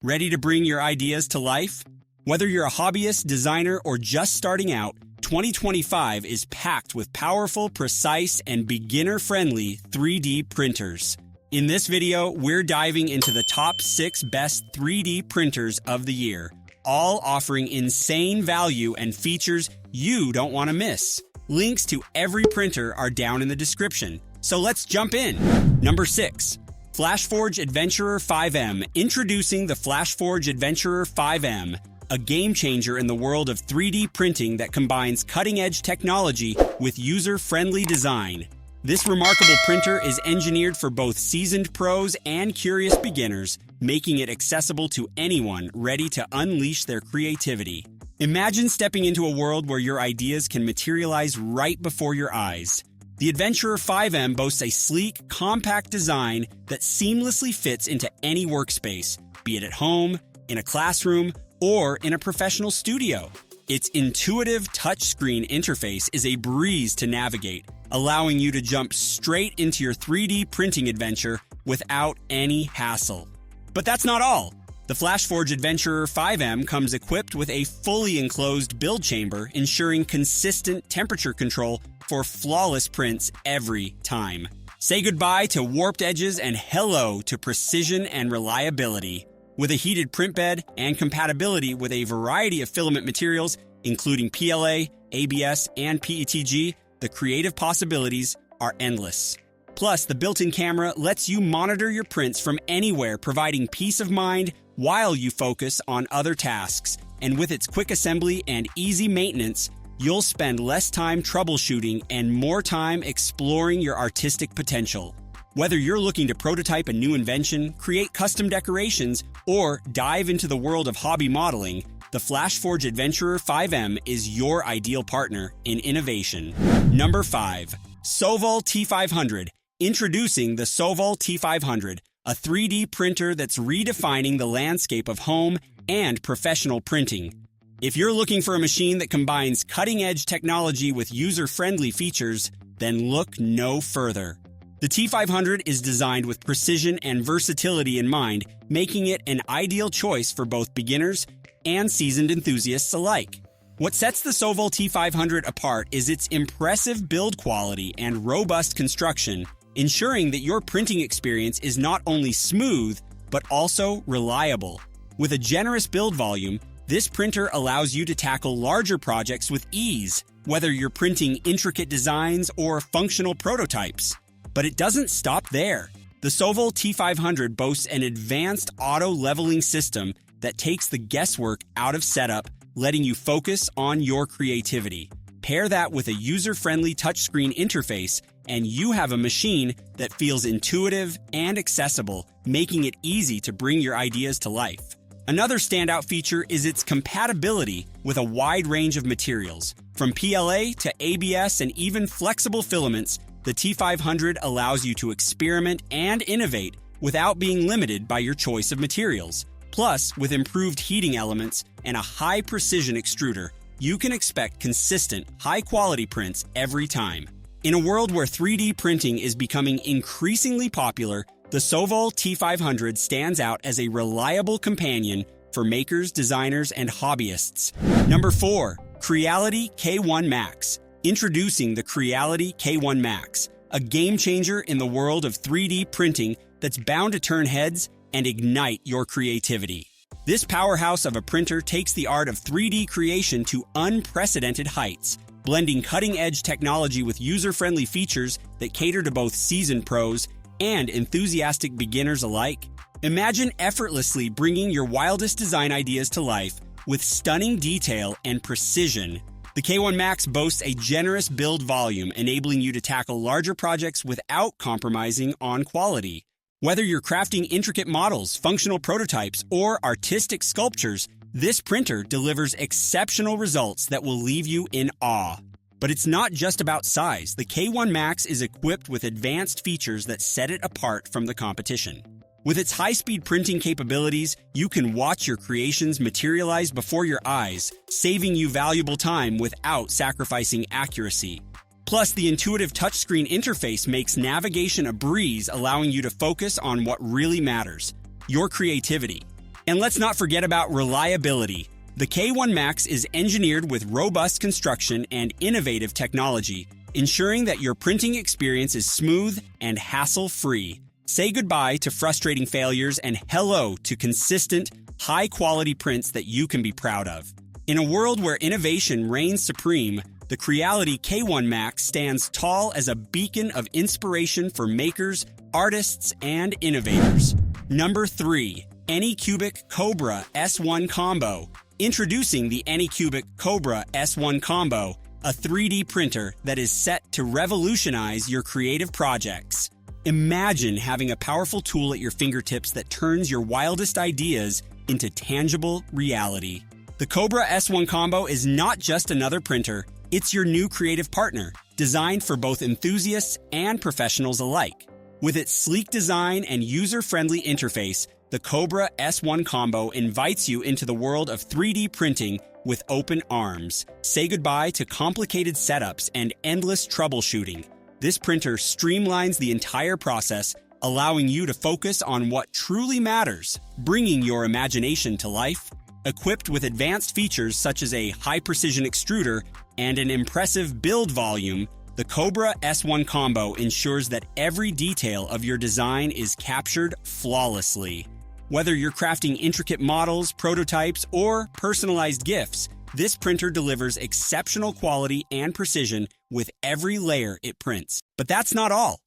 Ready to bring your ideas to life? Whether you're a hobbyist, designer, or just starting out, 2025 is packed with powerful, precise, and beginner-friendly 3D printers. In this video, we're diving into the top 6 best 3D printers of the year, all offering insane value and features you don't want to miss. Links to every printer are down in the description, so let's jump in. Number 6. FlashForge Adventurer 5M. Introducing the FlashForge Adventurer 5M, a game changer in the world of 3D printing that combines cutting-edge technology with user-friendly design. This remarkable printer is engineered for both seasoned pros and curious beginners, making it accessible to anyone ready to unleash their creativity. Imagine stepping into a world where your ideas can materialize right before your eyes. The Adventurer 5M boasts a sleek, compact design that seamlessly fits into any workspace, be it at home, in a classroom, or in a professional studio. Its intuitive touchscreen interface is a breeze to navigate, allowing you to jump straight into your 3D printing adventure without any hassle. But that's not all. The FlashForge Adventurer 5M comes equipped with a fully enclosed build chamber, ensuring consistent temperature control for flawless prints every time. Say goodbye to warped edges and hello to precision and reliability. With a heated print bed and compatibility with a variety of filament materials, including PLA, ABS, and PETG, the creative possibilities are endless. Plus, the built-in camera lets you monitor your prints from anywhere, providing peace of mind while you focus on other tasks. And with its quick assembly and easy maintenance, you'll spend less time troubleshooting and more time exploring your artistic potential. Whether you're looking to prototype a new invention, create custom decorations, or dive into the world of hobby modeling, the FlashForge Adventurer 5M is your ideal partner in innovation. Number 5. Sovol T500. Introducing the Sovol T500, a 3D printer that's redefining the landscape of home and professional printing. If you're looking for a machine that combines cutting-edge technology with user-friendly features, then look no further. The T500 is designed with precision and versatility in mind, making it an ideal choice for both beginners and seasoned enthusiasts alike. What sets the Sovol T500 apart is its impressive build quality and robust construction, ensuring that your printing experience is not only smooth, but also reliable. With a generous build volume, this printer allows you to tackle larger projects with ease, whether you're printing intricate designs or functional prototypes. But it doesn't stop there. The Sovol T500 boasts an advanced auto-leveling system that takes the guesswork out of setup, letting you focus on your creativity. Pair that with a user-friendly touchscreen interface, and you have a machine that feels intuitive and accessible, making it easy to bring your ideas to life. Another standout feature is its compatibility with a wide range of materials. From PLA to ABS and even flexible filaments, the T500 allows you to experiment and innovate without being limited by your choice of materials. Plus, with improved heating elements and a high-precision extruder, you can expect consistent, high-quality prints every time. In a world where 3D printing is becoming increasingly popular, the Sovol T500 stands out as a reliable companion for makers, designers, and hobbyists. Number 4. Creality K1 Max. Introducing the Creality K1 Max, a game changer in the world of 3D printing that's bound to turn heads and ignite your creativity. This powerhouse of a printer takes the art of 3D creation to unprecedented heights, blending cutting-edge technology with user-friendly features that cater to both seasoned pros and enthusiastic beginners alike. Imagine effortlessly bringing your wildest design ideas to life with stunning detail and precision. The K1 Max boasts a generous build volume, enabling you to tackle larger projects without compromising on quality. Whether you're crafting intricate models, functional prototypes, or artistic sculptures, this printer delivers exceptional results that will leave you in awe. But it's not just about size. The K1 Max is equipped with advanced features that set it apart from the competition. With its high-speed printing capabilities, you can watch your creations materialize before your eyes, saving you valuable time without sacrificing accuracy. Plus, the intuitive touchscreen interface makes navigation a breeze, allowing you to focus on what really matters, your creativity. And let's not forget about reliability. The K1 Max is engineered with robust construction and innovative technology, ensuring that your printing experience is smooth and hassle-free. Say goodbye to frustrating failures and hello to consistent, high-quality prints that you can be proud of. In a world where innovation reigns supreme, the Creality K1 Max stands tall as a beacon of inspiration for makers, artists, and innovators. Number 3. Anycubic Cobra S1 Combo. Introducing the Anycubic Cobra S1 Combo, a 3D printer that is set to revolutionize your creative projects. Imagine having a powerful tool at your fingertips that turns your wildest ideas into tangible reality. The Cobra S1 Combo is not just another printer, it's your new creative partner, designed for both enthusiasts and professionals alike. With its sleek design and user-friendly interface, the Cobra S1 Combo invites you into the world of 3D printing with open arms. Say goodbye to complicated setups and endless troubleshooting. This printer streamlines the entire process, allowing you to focus on what truly matters, bringing your imagination to life. Equipped with advanced features such as a high-precision extruder and an impressive build volume, the Cobra S1 Combo ensures that every detail of your design is captured flawlessly. Whether you're crafting intricate models, prototypes, or personalized gifts, this printer delivers exceptional quality and precision with every layer it prints. But that's not all.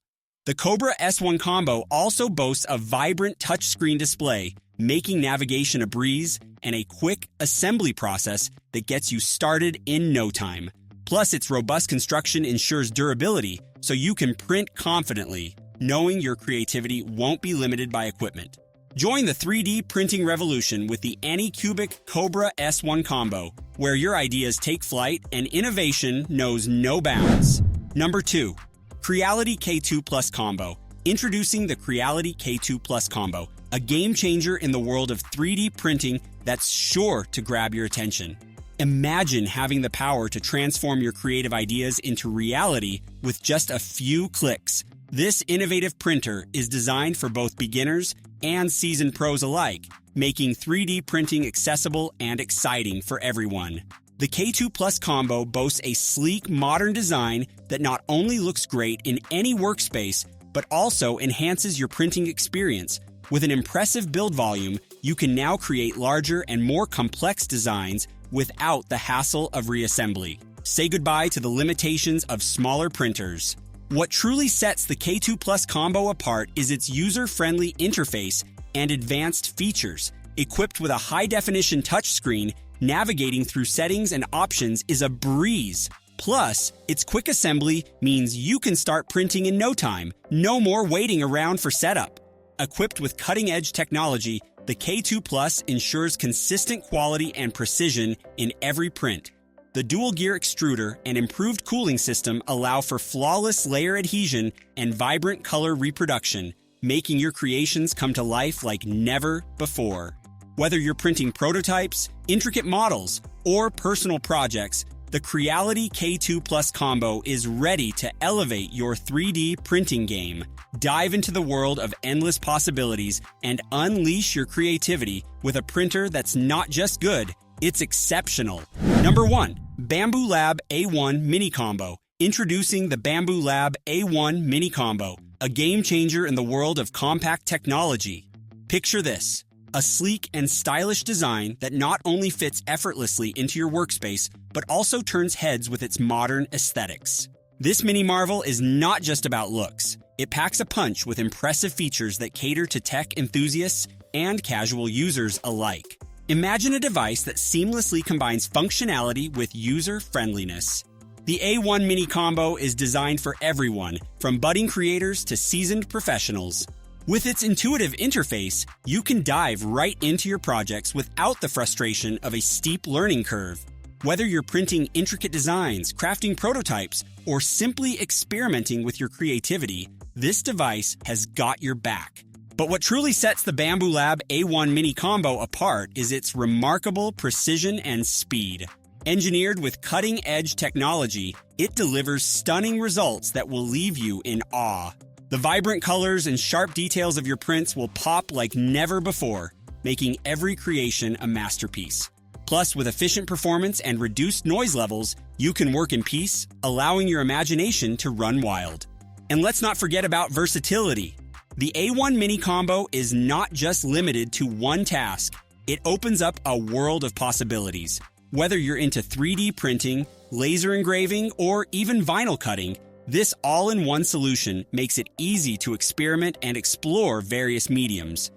The Cobra S1 Combo also boasts a vibrant touchscreen display, making navigation a breeze, and a quick assembly process that gets you started in no time. Plus, its robust construction ensures durability, so you can print confidently, knowing your creativity won't be limited by equipment. Join the 3D printing revolution with the Anycubic Cobra S1 Combo, where your ideas take flight and innovation knows no bounds. Number 2. Creality K2 Plus Combo. Introducing the Creality K2 Plus Combo, a game changer in the world of 3D printing that's sure to grab your attention. Imagine having the power to transform your creative ideas into reality with just a few clicks. This innovative printer is designed for both beginners and seasoned pros alike, making 3D printing accessible and exciting for everyone. The K2 Plus Combo boasts a sleek, modern design that not only looks great in any workspace, but also enhances your printing experience. With an impressive build volume, you can now create larger and more complex designs without the hassle of reassembly. Say goodbye to the limitations of smaller printers. What truly sets the K2 Plus Combo apart is its user-friendly interface and advanced features. Equipped with a high-definition touchscreen, navigating through settings and options is a breeze. Plus, its quick assembly means you can start printing in no time. No more waiting around for setup. Equipped with cutting-edge technology, the K2 Plus ensures consistent quality and precision in every print. The dual-gear extruder and improved cooling system allow for flawless layer adhesion and vibrant color reproduction, making your creations come to life like never before. Whether you're printing prototypes, intricate models, or personal projects, the Creality K2 Plus Combo is ready to elevate your 3D printing game. Dive into the world of endless possibilities and unleash your creativity with a printer that's not just good, it's exceptional. Number 1. Bambu Lab A1 Mini Combo. Introducing the Bambu Lab A1 Mini Combo, a game changer in the world of compact technology. Picture this: a sleek and stylish design that not only fits effortlessly into your workspace, but also turns heads with its modern aesthetics. This mini marvel is not just about looks. It packs a punch with impressive features that cater to tech enthusiasts and casual users alike. Imagine a device that seamlessly combines functionality with user-friendliness. The A1 Mini Combo is designed for everyone, from budding creators to seasoned professionals. With its intuitive interface, you can dive right into your projects without the frustration of a steep learning curve. Whether you're printing intricate designs, crafting prototypes, or simply experimenting with your creativity, this device has got your back. But what truly sets the Bambu Lab A1 Mini Combo apart is its remarkable precision and speed. Engineered with cutting-edge technology, it delivers stunning results that will leave you in awe. The vibrant colors and sharp details of your prints will pop like never before. making every creation a masterpiece. Plus, with efficient performance and reduced noise levels, you can work in peace, allowing your imagination to run wild. And let's not forget about versatility. The A1 Mini Combo is not just limited to one task. It opens up a world of possibilities. Whether you're into 3D printing, laser engraving, or even vinyl cutting, this all-in-one solution makes it easy to experiment and explore various mediums.